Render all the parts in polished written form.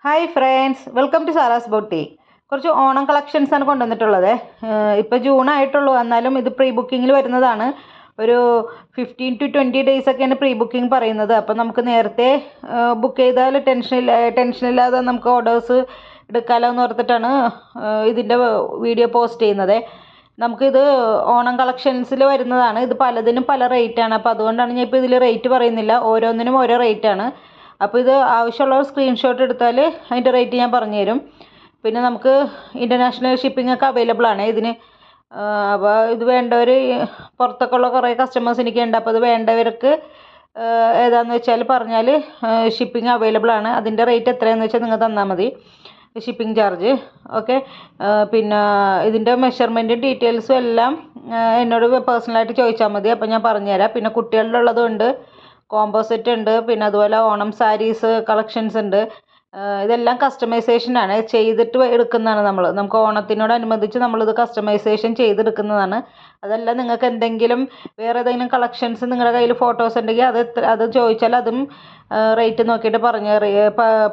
Hi friends, welcome to Sara's boutique. കുറച്ച് Onam collections ആണ് കൊണ്ടുവന്നിട്ടുള്ളത്. ഇപ്പോൾ ജൂൺ ആയിട്ടുള്ളൂ, എന്നാലും ഇത് പ്രീ ബുക്കിങ്ങിൽ വരുന്നതാണ്. ഒരു 15 to 20 days ഒക്കെയാണ് പ്രീ ബുക്കിംഗ് പറയുന്നത്. അപ്പോൾ നമുക്ക് നേരത്തെ ബുക്ക് ചെയ്താൽ ടെൻഷനില്ലാതെ നമുക്ക് ഓർഡേഴ്സ് എടുക്കാമല്ലോ എന്ന് ഓർത്തിട്ടാണ് ഇതിൻ്റെ വീഡിയോ പോസ്റ്റ് ചെയ്യുന്നത്. നമുക്കിത് ഓണം കളക്ഷൻസിൽ വരുന്നതാണ്. ഇത് പലതിനും പല റേറ്റാണ്. അപ്പോൾ അതുകൊണ്ടാണ് ഞാൻ ഇപ്പോൾ ഇതിൽ റേറ്റ് പറയുന്നില്ല, ഓരോന്നിനും ഓരോ റേറ്റാണ്. അപ്പോൾ ഇത് ആവശ്യമുള്ളവർ സ്ക്രീൻഷോട്ട് എടുത്താൽ അതിൻ്റെ റേറ്റ് ഞാൻ പറഞ്ഞു തരും. പിന്നെ നമുക്ക് ഇൻ്റർനാഷണൽ ഷിപ്പിംഗ് ഒക്കെ അവൈലബിൾ ആണ് ഇതിന്. അപ്പോൾ ഇത് വേണ്ടവർ, പുറത്തൊക്കെ ഉള്ള കുറേ കസ്റ്റമേഴ്സ് എനിക്കുണ്ട്. അപ്പോൾ ഇത് വേണ്ടവർക്ക് ഏതാണെന്ന് വെച്ചാൽ പറഞ്ഞാൽ ഷിപ്പിംഗ് അവൈലബിൾ ആണ്. അതിൻ്റെ റേറ്റ് എത്രയാണെന്ന് വെച്ചാൽ നിങ്ങൾ തന്നാൽ മതി, ഷിപ്പിംഗ് ചാർജ്. ഓക്കെ. പിന്നെ ഇതിൻ്റെ മെഷർമെൻറ്റും ഡീറ്റെയിൽസും എല്ലാം എന്നോട് പേഴ്സണലായിട്ട് ചോദിച്ചാൽ മതി. അപ്പോൾ ഞാൻ പറഞ്ഞുതരാം. പിന്നെ കുട്ടികളുടെ ഉള്ളതുണ്ട്, കോമ്പോസിറ്റ് ഉണ്ട്, പിന്നെ അതുപോലെ ഓണം സാരീസ് കളക്ഷൻസ് ഉണ്ട്. ഇതെല്ലാം കസ്റ്റമൈസേഷനാണ്, ചെയ്തിട്ട് എടുക്കുന്നതാണ്. നമുക്ക് ഓണത്തിനോടനുബന്ധിച്ച് നമ്മളിത് കസ്റ്റമൈസേഷൻ ചെയ്തെടുക്കുന്നതാണ്. അതല്ല നിങ്ങൾക്ക് എന്തെങ്കിലും വേറെ ഏതെങ്കിലും കളക്ഷൻസ് നിങ്ങളുടെ കയ്യിൽ ഫോട്ടോസ് ഉണ്ടെങ്കിൽ അത് ചോദിച്ചാൽ അതും റേറ്റ് നോക്കിയിട്ട്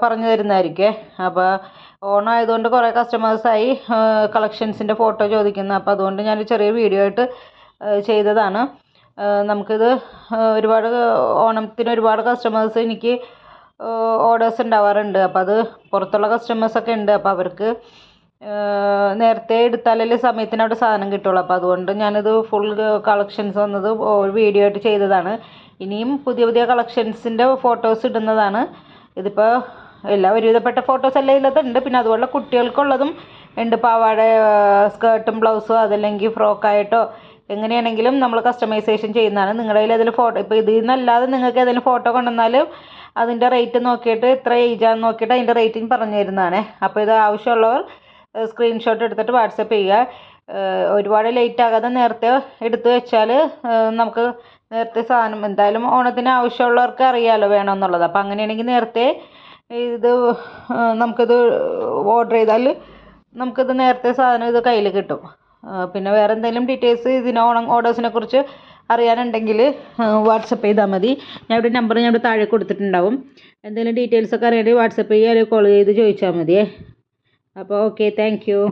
പറഞ്ഞു തരുന്നതായിരിക്കും. അപ്പോൾ ഓണം ആയതുകൊണ്ട് കുറേ കസ്റ്റമേഴ്സായി കളക്ഷൻസിൻ്റെ ഫോട്ടോ ചോദിക്കുന്നു. അപ്പോൾ അതുകൊണ്ട് ഞാൻ ചെറിയ വീഡിയോ ആയിട്ട് ചെയ്തതാണ്. നമുക്കിത് ഒരുപാട് ഓണത്തിന് ഒരുപാട് കസ്റ്റമേഴ്സ് എനിക്ക് ഓർഡേഴ്സ് ഉണ്ടാവാറുണ്ട്. അപ്പോൾ അത് പുറത്തുള്ള കസ്റ്റമേഴ്സൊക്കെ ഉണ്ട്. അപ്പോൾ അവർക്ക് നേരത്തെ എടുത്താലല്ലേ സമയത്തിന് അവിടെ സാധനം കിട്ടുള്ളൂ. അപ്പോൾ അതുകൊണ്ട് ഞാനിത് ഫുൾ കളക്ഷൻസ് വന്നത് വീഡിയോ ആയിട്ട് ചെയ്തതാണ്. ഇനിയും പുതിയ പുതിയ കളക്ഷൻസിൻ്റെ ഫോട്ടോസ് ഇടുന്നതാണ്. ഇതിപ്പോൾ ഒരുവിധപ്പെട്ട ഫോട്ടോസ് എല്ലാം ഇതിലത്തുണ്ട്. പിന്നെ അതുപോലെ കുട്ടികൾക്കുള്ളതും ഉണ്ട്. പാവാട, സ്കേർട്ടും ബ്ലൗസും, അതല്ലെങ്കിൽ ഫ്രോക്കായിട്ടോ എങ്ങനെയാണെങ്കിലും നമ്മൾ കസ്റ്റമൈസേഷൻ ചെയ്യുന്നതാണ്. നിങ്ങളുടെ കയ്യിൽ അതിൽ ഫോട്ടോ, ഇപ്പോൾ ഇതിൽ നിന്നല്ലാതെ നിങ്ങൾക്ക് ഏതെങ്കിലും ഫോട്ടോ കൊണ്ടുവന്നാലും അതിൻ്റെ റേറ്റ് നോക്കിയിട്ട് എത്ര ഏജാന്ന് നോക്കിയിട്ട് അതിൻ്റെ റേറ്റിംഗ് പറഞ്ഞു തരുന്നതാണ്. അപ്പോൾ ഇത് ആവശ്യമുള്ളവർ സ്ക്രീൻഷോട്ട് എടുത്തിട്ട് വാട്സപ്പ് ചെയ്യുക. ഒരുപാട് ലേറ്റ് ആകാതെ നേരത്തെ എടുത്ത് വെച്ചാൽ നമുക്ക് നേരത്തെ സാധനം എന്തായാലും ഓണത്തിന് ആവശ്യമുള്ളവർക്ക് അറിയാമല്ലോ വേണമെന്നുള്ളത്. അപ്പോൾ അങ്ങനെയാണെങ്കിൽ നേരത്തെ ഇത് നമുക്കിത് ഓർഡർ ചെയ്താൽ നമുക്കിത് നേരത്തെ സാധനം ഇത് കയ്യിൽ കിട്ടും. പിന്നെ വേറെ എന്തെങ്കിലും ഡീറ്റെയിൽസ് ഓണം ഓർഡേഴ്സിനെ കുറിച്ച് അറിയാനുണ്ടെങ്കിൽ വാട്സപ്പ് ചെയ്താൽ മതി. ഇവിടെ നമ്പർ ഞാൻ ഇവിടെ താഴെ കൊടുത്തിട്ടുണ്ടാവും. എന്തെങ്കിലും ഡീറ്റെയിൽസൊക്കെ അറിയാമെങ്കിൽ വാട്സപ്പ് ചെയ്യുക, അല്ലെങ്കിൽ കോൾ ചെയ്ത് ചോദിച്ചാൽ മതിയേ. അപ്പോൾ ഓക്കെ, താങ്ക് യു.